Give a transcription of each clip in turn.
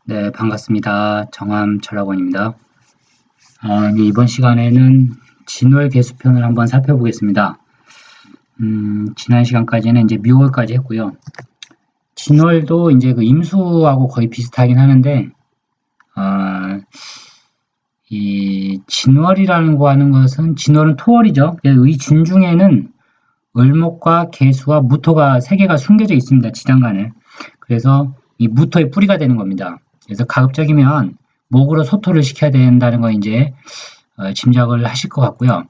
네, 반갑습니다. 정함철학원입니다. 이번 시간에는 진월계수편을 한번 살펴보겠습니다. 지난 시간까지는 이제 묘월까지 했고요. 진월도 이제 그 임수하고 거의 비슷하긴 하는데, 이 진월이라는 거 하는 것은, 진월은 토월이죠. 의 진중에는 을목과 계수와 무토가 세 개가 숨겨져 있습니다. 지장간에. 그래서 이 무토의 뿌리가 되는 겁니다. 그래서 가급적이면 목으로 소토를 시켜야 된다는 거 이제 짐작을 하실 것 같고요.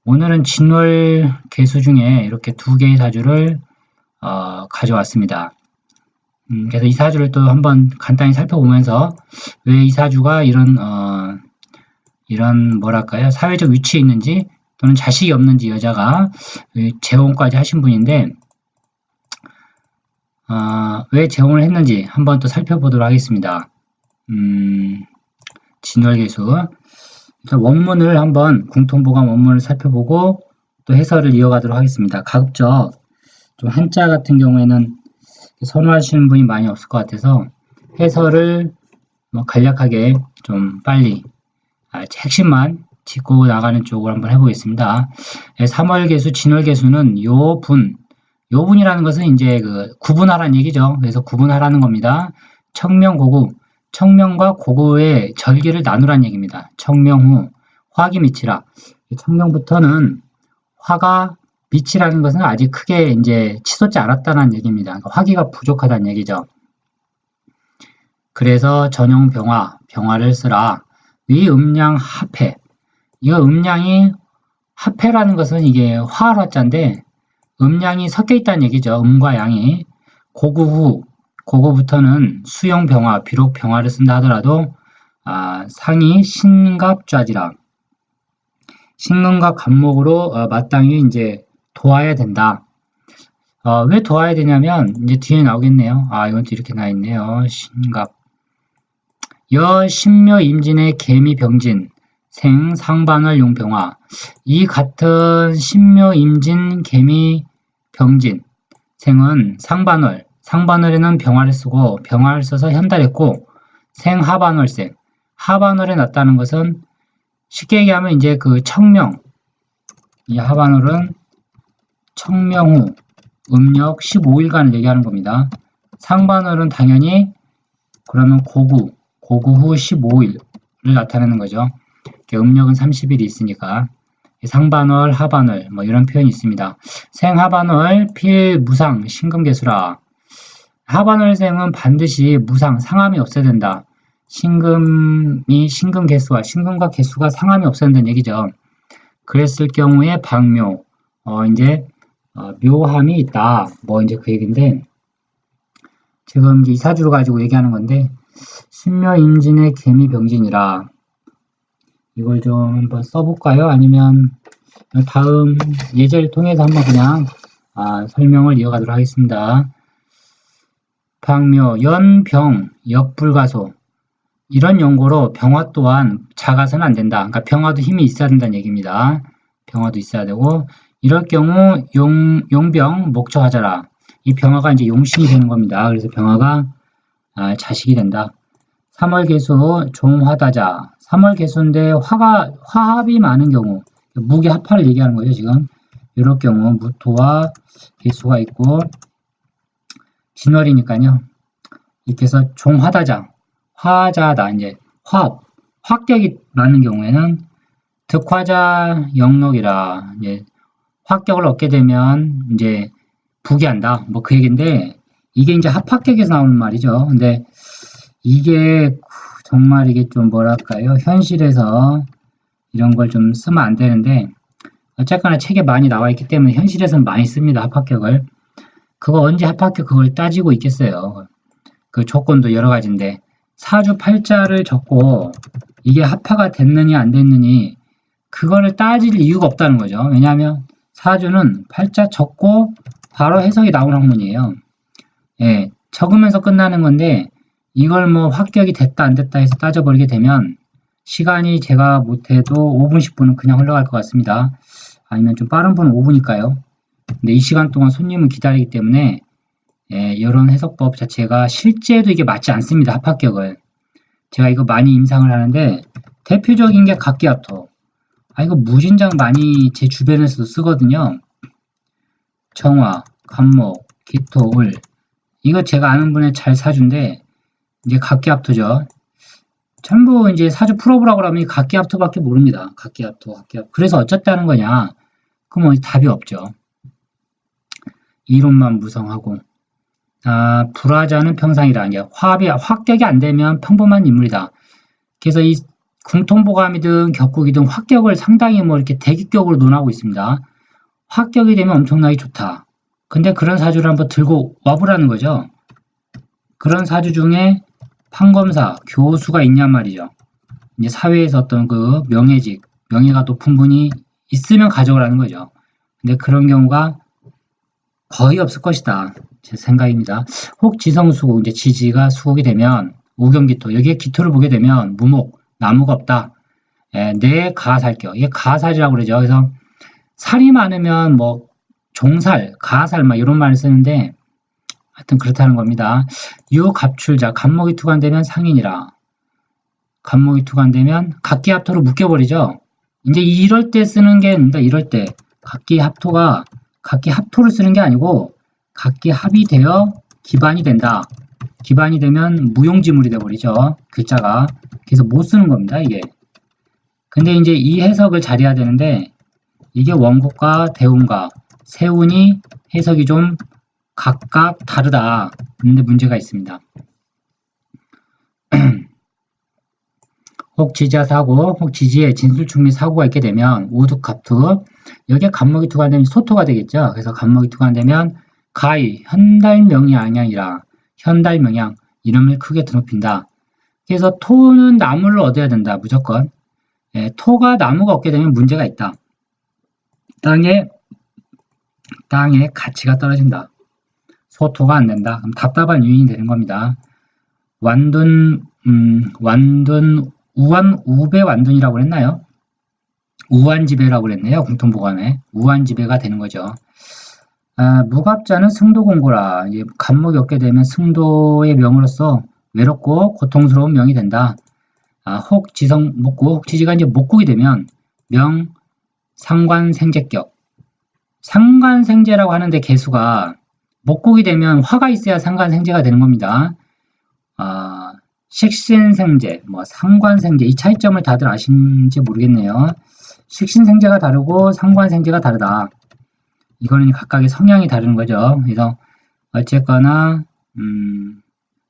오늘은 진월 계수 중에 이렇게 두 개의 사주를 가져왔습니다. 그래서 이 사주를 또 한번 간단히 살펴보면서 왜 이 사주가 이런 뭐랄까요, 사회적 위치에 있는지 또는 자식이 없는지, 여자가 재혼까지 하신 분인데 왜 재혼을 했는지 한번 또 살펴보도록 하겠습니다. 진월계수. 원문을 한번 공통보감 원문을 살펴보고 또 해설을 이어가도록 하겠습니다. 가급적 좀 한자 같은 경우에는 선호하시는 분이 많이 없을 것 같아서 해설을 간략하게 좀 빨리 핵심만 짚고 나가는 쪽으로 한번 해보겠습니다. 3월계수, 진월계수는 요분이라는 것은 이제 구분하라는 얘기죠. 그래서 구분하라는 겁니다. 청명고구, 청명과 고구의 절기를 나누라는 얘기입니다. 청명후, 화기 미치라. 청명부터는 화가 미치라는 것은 아직 크게 이제 치솟지 않았다는 얘기입니다. 그러니까 화기가 부족하다는 얘기죠. 그래서 전용 병화를 쓰라. 위 음양 합해. 이거 음양이 합해라는 것은 이게 화화자인데 음양이 섞여 있다는 얘기죠. 음과 양이. 고구부터는 수용 병화, 비록 병화를 쓴다 하더라도 상이 신갑좌지라. 신금과 간목으로 마땅히 이제 도와야 된다. 왜 도와야 되냐면 이제 뒤에 나오겠네요. 이건 또 이렇게 나 있네요. 신갑. 신묘 임진의 개미 병진 생 상반월 용병화. 이 같은 신묘 임진 개미 병진 생은 상반월에는 병화를 쓰고 병화를 써서 현달했고 생 하반월생. 하반월에 났다는 것은 쉽게 얘기하면 이제 청명. 이 하반월은 청명 후 음력 15일간을 얘기하는 겁니다. 상반월은 당연히 그러면 고구 후 15일을 나타내는 거죠. 음력은 30일이 있으니까 상반월, 하반월 이런 표현이 있습니다. 생하반월 필무상 신금계수라. 하반월생은 반드시 무상, 상함이 없어야 된다. 신금과 계수가 상함이 없어야 된다는 얘기죠. 그랬을 경우에 방묘, 묘함이 있다. 이제 그 얘기인데, 지금 이 사주를 가지고 얘기하는 건데, 신묘임진의 개미병진이라. 이걸 좀 한번 써볼까요? 아니면 다음 예제를 통해서 한번 그냥 설명을 이어가도록 하겠습니다. 방묘, 연병, 역불가소. 이런 용고로 병화 또한 작아서는 안 된다. 그러니까 병화도 힘이 있어야 된다는 얘기입니다. 병화도 있어야 되고, 이럴 경우 용병, 목처하자라. 이 병화가 이제 용신이 되는 겁니다. 그래서 병화가 자식이 된다. 3월계수 종화다자. 3월계수인데 화합이 많은 경우, 무게합화를 얘기하는 거죠, 지금. 이럴 경우 무토와 계수가 있고 진월이니까요. 이렇게 해서 종화다자. 화자다. 이제 합격이 많은 경우에는 득화자 영록이라. 이제 합격을 얻게 되면 이제 부귀한다. 그 얘기인데 이게 이제 합합격에서 나오는 말이죠. 근데 이게 정말 이게 좀 뭐랄까요? 현실에서 이런 걸 좀 쓰면 안 되는데 어쨌거나 책에 많이 나와 있기 때문에 현실에서는 많이 씁니다. 합합격을. 그거 언제 합합격 그걸 따지고 있겠어요. 그 조건도 여러 가지인데 사주 팔자를 적고 이게 합화가 됐느냐 안 됐느니 그거를 따질 이유가 없다는 거죠. 왜냐하면 사주는 팔자 적고 바로 해석이 나오는 학문이에요. 예, 적으면서 끝나는 건데 이걸 합격이 됐다 안 됐다 해서 따져버리게 되면 시간이 제가 못해도 5분 10분은 그냥 흘러갈 것 같습니다. 아니면 좀 빠른 분은 5분일까요? 근데 이 시간 동안 손님은 기다리기 때문에 이런 해석법 자체가 실제도 이게 맞지 않습니다. 합합격을. 제가 이거 많이 임상을 하는데 대표적인 게 각기합토. 이거 무진장 많이 제 주변에서도 쓰거든요. 정화, 간목, 기토, 을. 이거 제가 아는 분의 잘 사주인데 이제 각기합토죠. 전부 이제 사주 풀어보라고 그러면 각기합토밖에 모릅니다. 각기합토. 그래서 어쨌다는 거냐? 그럼 답이 없죠. 이론만 무성하고. 불화자는 평상이라. 이제 합격이 안 되면 평범한 인물이다. 그래서 이 궁통보감이든 격국이든 합격을 상당히 뭐 이렇게 대기격으로 논하고 있습니다. 합격이 되면 엄청나게 좋다. 근데 그런 사주를 한번 들고 와보라는 거죠. 그런 사주 중에 판검사, 교수가 있냔 말이죠. 이제 사회에서 어떤 그 명예직, 명예가 높은 분이 있으면 가져오라는 거죠. 근데 그런 경우가 거의 없을 것이다. 제 생각입니다. 혹 지성수국, 이제 지지가 수국이 되면 우경기토, 여기에 기토를 보게 되면 무목, 나무가 없다. 내 가살격, 이게 가살이라고 그러죠. 그래서 살이 많으면 뭐 종살, 가살 막 이런 말을 쓰는데 하여튼 그렇다는 겁니다. 유갑출자, 간목이 투관되면 상인이라. 간목이 투관되면 각기합토로 묶여버리죠. 이제 이럴 때 쓰는 게 아닙니다. 이럴 때 각기합토가 각기합토를 쓰는 게 아니고 각기합이 되어 기반이 된다. 기반이 되면 무용지물이 되어버리죠. 글자가. 그래서 못 쓰는 겁니다. 이게. 근데 이제 이 해석을 잘해야 되는데 이게 원국과 대운과 세운이 해석이 좀 각각 다르다. 근데 문제가 있습니다. 혹 지지와 사고, 혹 지지에 진술충 및 사고가 있게 되면 우득갑투, 여기에 간목이 투관되면 소토가 되겠죠. 그래서 간목이 투관되면 가히 현달명이 아니라 현달명양 이름을 크게 드높인다. 그래서 토는 나무를 얻어야 된다. 무조건. 토가 나무가 없게 되면 문제가 있다. 땅에 가치가 떨어진다. 소토가 안 된다. 그럼 답답한 요인이 되는 겁니다. 우배 완둔이라고 그랬나요? 우한지배라고 그랬네요. 공통보감에. 우한지배가 되는 거죠. 무갑자는 승도공고라. 간목이 없게 되면 승도의 명으로서 외롭고 고통스러운 명이 된다. 혹 지성 목국, 혹 지지가 이제 목국이 되면 명 상관생제격. 상관생제라고 하는데 개수가 목국이 되면 화가 있어야 상관생제가 되는 겁니다. 식신생제, 뭐 상관생제, 이 차이점을 다들 아시는지 모르겠네요. 식신생제가 다르고 상관생제가 다르다. 이거는 각각의 성향이 다른 거죠. 그래서 어쨌거나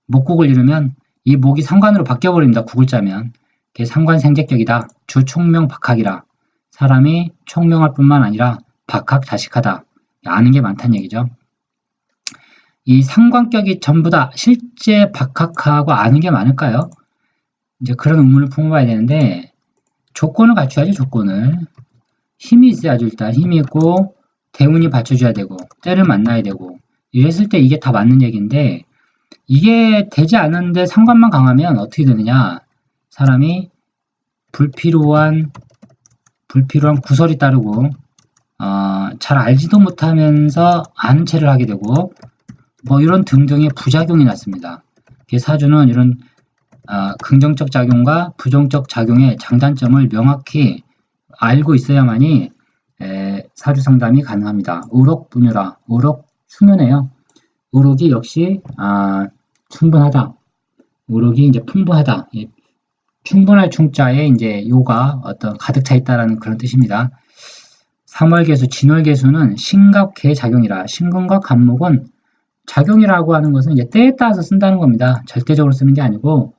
목국을 이루면 이 목이 상관으로 바뀌어버립니다. 구글자면. 그게 상관생제격이다. 주총명박학이라. 사람이 총명할 뿐만 아니라 박학다식하다. 아는 게 많다는 얘기죠. 이 상관격이 전부 다 실제 박학하고 아는 게 많을까요? 이제 그런 의문을 품어봐야 되는데 조건을 갖춰야지. 조건을. 힘이 있어야죠. 일단 힘이 있고 대운이 받쳐줘야 되고 때를 만나야 되고 이랬을 때 이게 다 맞는 얘기인데 이게 되지 않는데 상관만 강하면 어떻게 되느냐. 사람이 불필요한 구설이 따르고 잘 알지도 못하면서 아는 체를 하게 되고 뭐 이런 등등의 부작용이 났습니다. 사주는 이런 긍정적 작용과 부정적 작용의 장단점을 명확히 알고 있어야만이 사주 상담이 가능합니다. 의록분유라. 의록 충분해요. 의록이 역시 충분하다. 의록이 이제 풍부하다. 충분할 충자에 이제 요가 어떤 가득 차 있다라는 그런 뜻입니다. 삼월개수, 진월개수는 신갑계 작용이라. 신금과 간목은 작용이라고 하는 것은 이제 때에 따라서 쓴다는 겁니다. 절대적으로 쓰는 게 아니고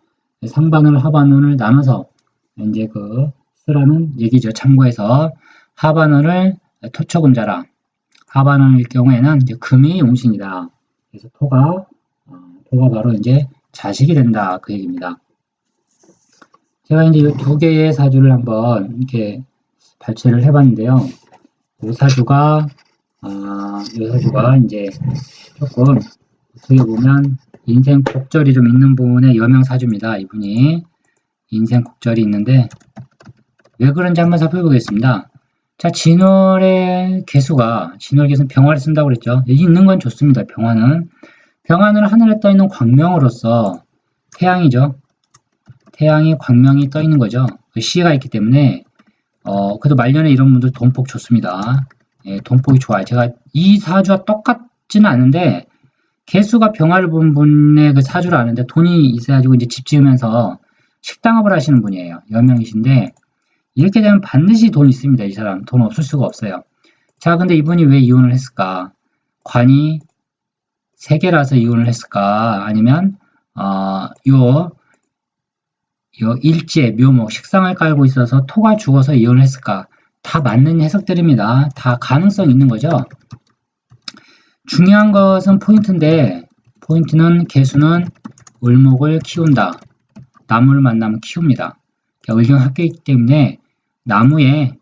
상반월, 하반월을 나눠서 이제 쓰라는 얘기죠. 참고해서 하반월을 토초금자라. 하반월일 경우에는 이제 금이 용신이다. 그래서 토가 바로 이제 자식이 된다. 그 얘기입니다. 제가 이제 이 두 개의 사주를 한번 이렇게 발췌를 해봤는데요. 이 사주가 이제 조금 어떻게 보면 인생 곡절이 좀 있는 분의 여명 사주입니다. 이분이 인생 곡절이 있는데 왜 그런지 한번 살펴보겠습니다. 자, 진월의 개수는 병화를 쓴다고 그랬죠. 여기 있는 건 좋습니다. 병화는 하늘에 떠 있는 광명으로서 태양이죠. 태양이 광명이 떠 있는 거죠. 그 시가 있기 때문에 그래도 말년에 이런 분들 돈복 좋습니다. 예, 돈복이 좋아요. 제가 이 사주와 똑같지는 않은데 개수가 병화를 본 분의 그 사주를 아는데 돈이 있어가지고 이제 집 지으면서 식당업을 하시는 분이에요. 여명이신데 이렇게 되면 반드시 돈 있습니다. 이 사람 돈 없을 수가 없어요. 자, 근데 이분이 왜 이혼을 했을까? 관이 3개라서 이혼을 했을까? 아니면 요 일지에 묘목 식상을 깔고 있어서 토가 죽어서 이혼을 했을까? 다 맞는 해석들입니다. 다 가능성 있는 거죠. 중요한 것은 포인트인데 포인트는 개수는 을목을 키운다. 나무를 만나면 키웁니다. 을경 합격이기 때문에 나무에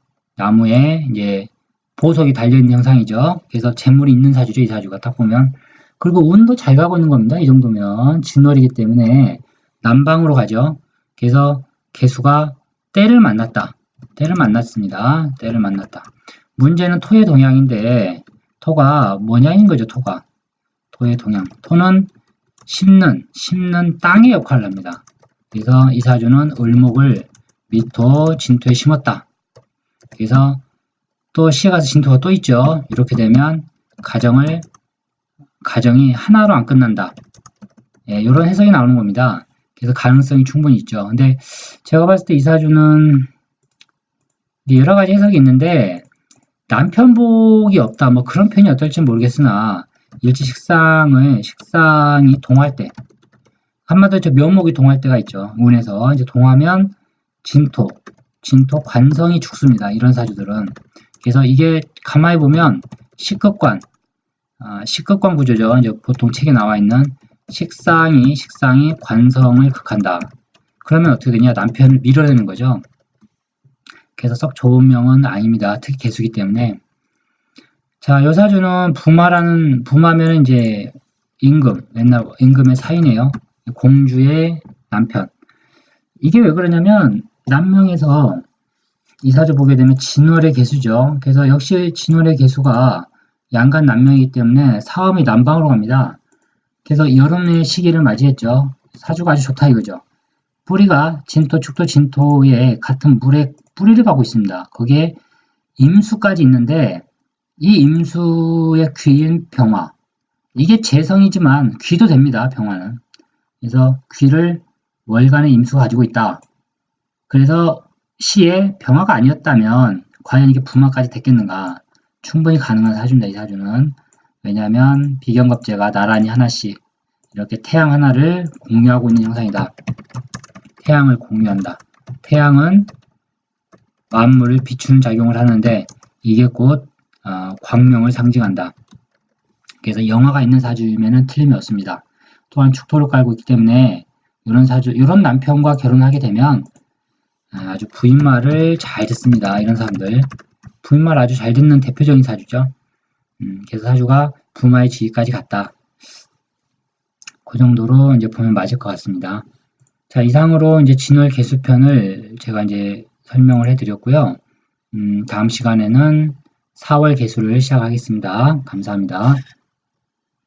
이제 보석이 달려있는 형상이죠. 그래서 재물이 있는 사주죠. 이 사주가 딱 보면. 그리고 운도 잘 가고 있는 겁니다. 이 정도면 진월이기 때문에 남방으로 가죠. 그래서 개수가 때를 만났다. 때를 만났습니다. 때를 만났다. 문제는 토의 동향인데 토가 뭐냐인 거죠. 토가. 토의 동향. 토는 심는 땅의 역할을 합니다. 그래서 이 사주는 을목을 미토, 진토에 심었다. 그래서 또 시에 가서 진토가 또 있죠. 이렇게 되면 가정이 하나로 안 끝난다. 예, 이런 해석이 나오는 겁니다. 그래서 가능성이 충분히 있죠. 근데 제가 봤을 때 이 사주는 여러 가지 해석이 있는데 남편복이 없다. 뭐 그런 표현이 어떨지 모르겠으나 일지 식상이 동할 때 한마디로 저 묘목이 동할 때가 있죠. 운에서 이제 동하면 진토 관성이 죽습니다. 이런 사주들은. 그래서 이게 가만히 보면 식극관 구조죠. 이제 보통 책에 나와 있는 식상이 관성을 극한다. 그러면 어떻게 되냐? 남편을 밀어내는 거죠. 그래서 썩 좋은 명은 아닙니다. 특히 개수기 때문에. 자, 요 사주는 부마면은 이제 옛날 임금의 사이네요. 공주의 남편. 이게 왜 그러냐면 남명에서 이 사주 보게 되면 진월의 개수죠. 그래서 역시 진월의 개수가 양간 남명이기 때문에 사음이 남방으로 갑니다. 그래서 여름의 시기를 맞이했죠. 사주가 아주 좋다 이거죠. 뿌리가 진토, 축토, 진토에 같은 물에 뿌리를 가고 있습니다. 거기에 임수까지 있는데 이 임수의 귀인 병화. 이게 재성이지만 귀도 됩니다. 병화는. 그래서 귀를 월간의 임수가 가지고 있다. 그래서 시에 병화가 아니었다면 과연 이게 부마까지 됐겠는가? 충분히 가능한 사주입니다. 이 사주는. 왜냐하면 비견겁제가 나란히 하나씩 이렇게 태양 하나를 공유하고 있는 형상이다. 태양을 공유한다. 태양은 만물을 비추는 작용을 하는데 이게 곧 광명을 상징한다. 그래서 영화가 있는 사주이면 틀림이 없습니다. 또한 축토를 깔고 있기 때문에 이런 남편과 결혼하게 되면 아주 부인말을 잘 듣습니다. 이런 사람들. 부인말 아주 잘 듣는 대표적인 사주죠. 그래서 사주가 부마의 지위까지 갔다. 그 정도로 이제 보면 맞을 것 같습니다. 자, 이상으로 이제 진월 개수편을 제가 이제 설명을 해드렸고요. 다음 시간에는 4월 개수를 시작하겠습니다. 감사합니다.